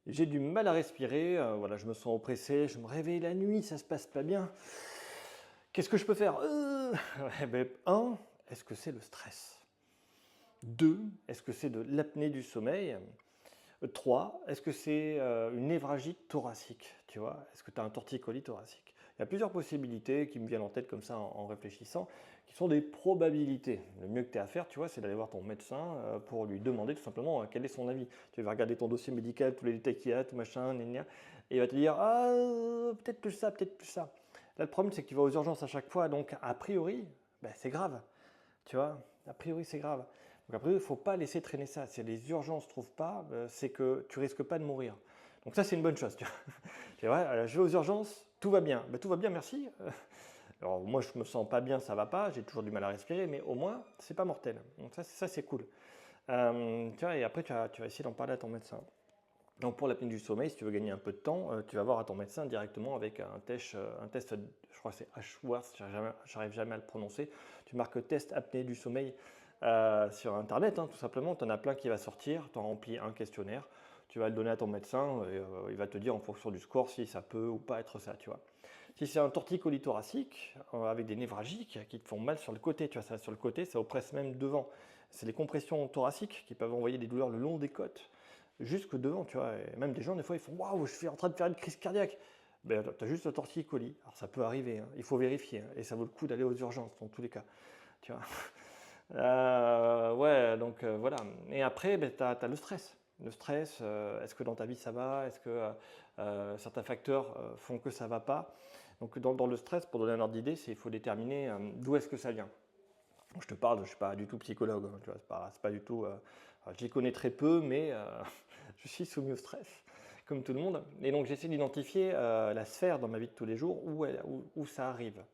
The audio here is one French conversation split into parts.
J'ai du mal à respirer, voilà, je me sens oppressé, je me réveille la nuit, ça se passe pas bien. Qu'est-ce que je peux faire? Ouais, ben, 1, est-ce que c'est le stress? 2, est-ce que c'est de l'apnée du sommeil? 3, est-ce que c'est une névralgie thoracique? Tu vois? Est-ce que tu as un torticolis thoracique? Il y a plusieurs possibilités qui me viennent en tête comme ça en réfléchissant, qui sont des probabilités. Le mieux que tu as à faire, tu vois, c'est d'aller voir ton médecin pour lui demander tout simplement quel est son avis. Tu vas regarder ton dossier médical, tous les détails qu'il y a, tout machin, gna, gna, et il va te dire ah peut-être plus ça, peut-être plus ça. Là, le problème, c'est que tu vas aux urgences à chaque fois, donc a priori, ben, c'est grave. Tu vois, a priori, c'est grave. Donc, a priori, il ne faut pas laisser traîner ça. Si les urgences ne trouvent pas, c'est que tu risques pas de mourir. Donc, ça, c'est une bonne chose. Tu vois. C'est vrai, je vais aux urgences, tout va bien. Ben, tout va bien, merci. Alors, moi, je me sens pas bien, ça va pas. J'ai toujours du mal à respirer, mais au moins, c'est pas mortel. Donc, ça c'est cool. Tu vois, et après, tu vas essayer d'en parler à ton médecin. Donc pour l'apnée du sommeil, si tu veux gagner un peu de temps, tu vas voir à ton médecin directement avec un test, je crois que c'est Ashworth, j'arrive jamais à le prononcer. Tu marques test apnée du sommeil sur Internet, hein, tout simplement. Tu en as plein qui va sortir, tu en remplis un questionnaire, tu vas le donner à ton médecin et il va te dire en fonction du score si ça peut ou pas être ça, tu vois. Si c'est un torticolis thoracique avec des névralgiques qui te font mal sur le côté, tu vois, ça sur le côté, ça oppresse même devant. C'est les compressions thoraciques qui peuvent envoyer des douleurs le long des côtes jusque devant, tu vois. Et même des gens, des fois, ils font waouh, je suis en train de faire une crise cardiaque. Ben, tu as juste le torticolis. Alors, ça peut arriver, hein. Il faut vérifier. Hein. Et ça vaut le coup d'aller aux urgences, dans tous les cas. Tu vois. Ouais, donc voilà. Et après, ben, tu as le stress. Le stress, est-ce que dans ta vie ça va? Est-ce que certains facteurs font que ça va pas? Donc, dans le stress, pour donner un ordre d'idée, il faut déterminer d'où est-ce que ça vient. Je te parle, je ne suis pas du tout psychologue, hein, tu vois, c'est pas du tout. J'y connais très peu, mais je suis soumis au stress, comme tout le monde. Et donc j'essaie d'identifier la sphère dans ma vie de tous les jours où ça arrive.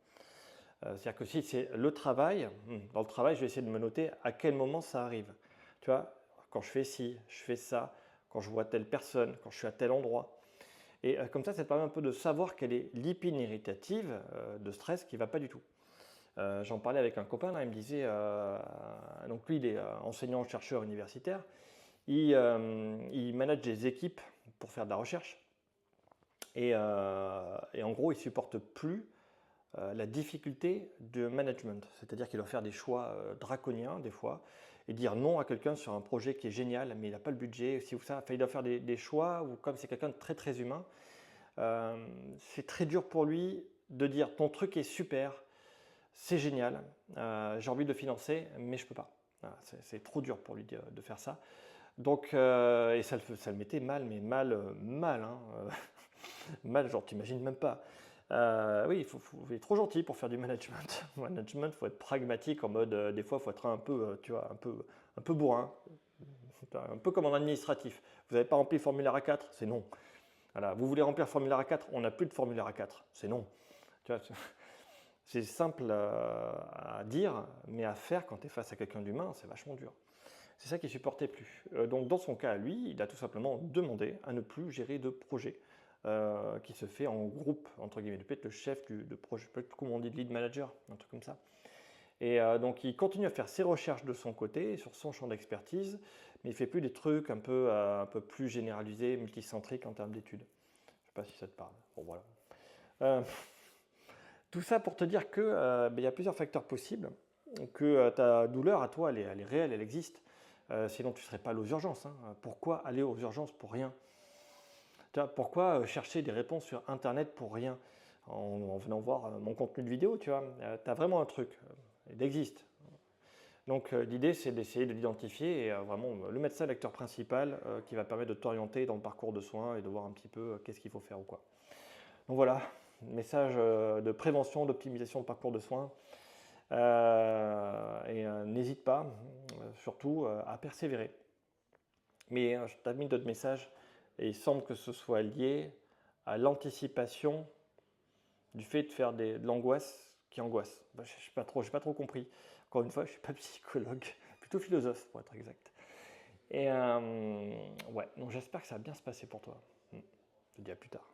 C'est-à-dire que si c'est le travail, dans le travail, je vais essayer de me noter à quel moment ça arrive. Tu vois, quand je fais ci, je fais ça, quand je vois telle personne, quand je suis à tel endroit. Et comme ça te permet un peu de savoir quelle est l'épine irritative de stress qui ne va pas du tout. J'en parlais avec un copain, là, il me disait, donc lui il est enseignant-chercheur universitaire, il manage des équipes pour faire de la recherche et en gros il supporte plus la difficulté de management, c'est-à-dire qu'il doit faire des choix draconiens des fois et dire non à quelqu'un sur un projet qui est génial mais il n'a pas le budget, si ou ça, enfin, il doit faire des choix où comme c'est quelqu'un de très très humain, c'est très dur pour lui de dire ton truc est super, c'est génial, j'ai envie de le financer, mais je peux pas. Voilà, c'est trop dur pour lui de faire ça. Donc, et ça le mettait mal, mais mal, mal, hein, mal, genre, t'imagines même pas. Oui, il est trop gentil pour faire du management. Management, faut être pragmatique en mode, des fois, faut être un peu, tu vois, un peu bourrin, un peu comme en administratif. Vous n'avez pas rempli le formulaire A4, c'est non. Voilà, vous voulez remplir le formulaire A4, on n'a plus de formulaire A4, c'est non. Tu vois, c'est simple à dire, mais à faire quand tu es face à quelqu'un d'humain, c'est vachement dur. C'est ça qui ne supportait plus. Donc dans son cas, lui, il a tout simplement demandé à ne plus gérer de projet qui se fait en groupe, entre guillemets. Il peut être le chef de projet, peut-être comment on dit, de lead manager, un truc comme ça. Et donc il continue à faire ses recherches de son côté, sur son champ d'expertise, mais il ne fait plus des trucs un peu plus généralisés, multicentriques en termes d'études. Je ne sais pas si ça te parle. Bon voilà. Euh, Tout ça pour te dire que il y a plusieurs facteurs possibles, que ta douleur à toi, elle est réelle, elle existe. Sinon, tu ne serais pas allé aux urgences. Hein. Pourquoi aller aux urgences pour rien? Tu vois, pourquoi chercher des réponses sur Internet pour rien? En venant voir mon contenu de vidéo, tu vois. Tu as vraiment un truc. Il existe. Donc l'idée, c'est d'essayer de l'identifier et vraiment le médecin l'acteur principal qui va permettre de t'orienter dans le parcours de soins et de voir un petit peu qu'est-ce qu'il faut faire ou quoi. Donc voilà, message de prévention, d'optimisation de parcours de soins. N'hésite pas, surtout, à persévérer. Mais je t'ai mis d'autres messages et il semble que ce soit lié à l'anticipation du fait de faire de l'angoisse qui angoisse. Ben, je n'ai pas trop compris. Encore une fois, je ne suis pas psychologue, plutôt philosophe pour être exact. Et ouais, donc j'espère que ça va bien se passer pour toi. Je te dis à plus tard.